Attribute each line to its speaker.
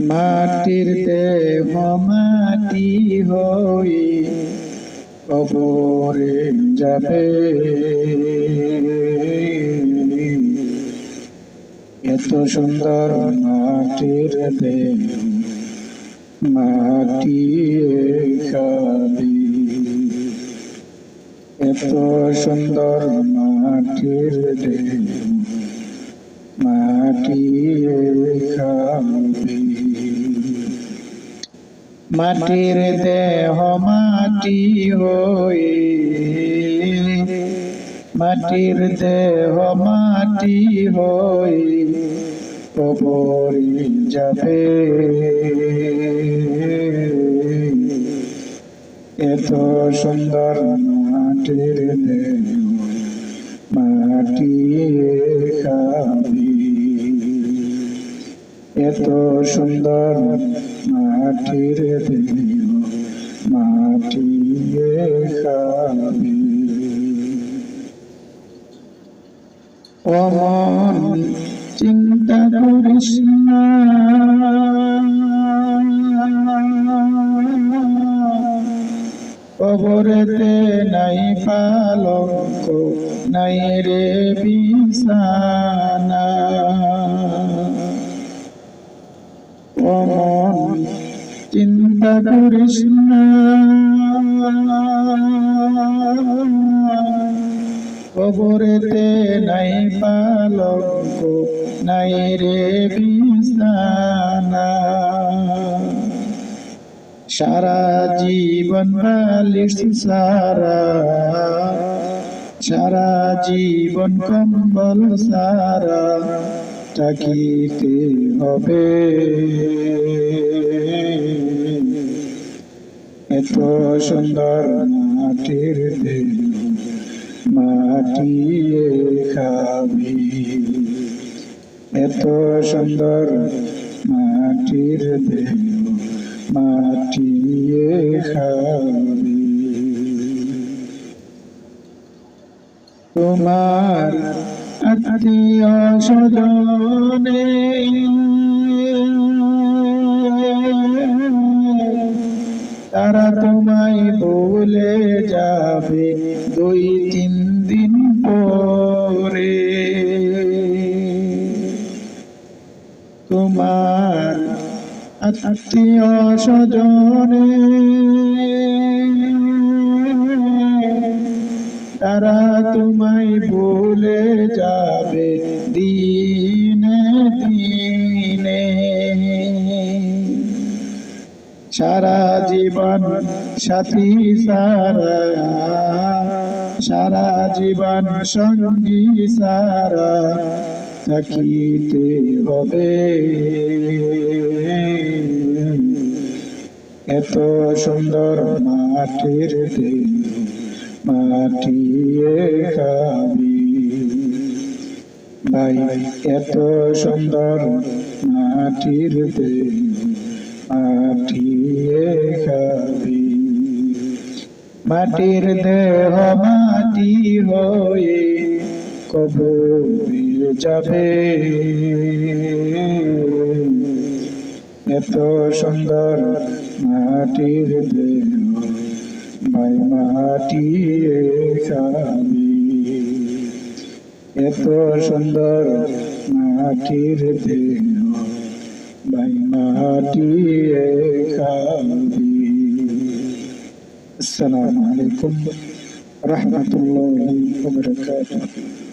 Speaker 1: মাটির দেহ মাটি হয়ে কবরে যাবে। এত সুন্দর মাটির দেহ মাটি খাবে। এত সুন্দর মাটির দেহ মাটি খাবে। মাটির দেহ মাটি হয়ে মাটির দেহ মাটি হয়ে কবরে যাবে। এত সুন্দর মাটির দেহ মাটি খাবে। এত সুন্দর মাটির দেহ মাটি খাবে। ও মন চিন্তা করিস না, কবরেতে নাই পালঙ্ক নাই রে বিছানা। ও মন চিন্তা করিস না, কবরেতে নাই পালঙ্ক নাই রে বিছানা। সারা জীবন বালিশ সারা, সারা জীবন কম্বল সারা থাকিতে হবে। এত সুন্দর মাটির দেহ মাটি খাবে। এত সুন্দর মাটির দেহ মাটি খাবে। তোমার আত্মীয় স্বজনে তারা তোমায় ভুলে যাবে 2-3 দিন পরে। তোমার আত্মীয় স্বজনে তারা তোমায় ভুলে যাবে দিনে দিনে। সারা জীবন সাথী সারা, সারা জীবন সঙ্গী সারা থাকিতে হবে। এত সুন্দর মাটির দেহ মাটি খাবে। ভাই এত সুন্দর মাটির দেহ মাটি খাবে। মাটির দেহ মাটি হয়ে কবরে যাবে। এত সুন্দর মাটির দেহ ভাই মাটি খাবে। এত সুন্দর মাটির দেহ ভাই মাটি খাবে। আসসালামু আলাইকুম ওয়া রাহমাতুল্লাহি ওয়া বারাকাতুহু।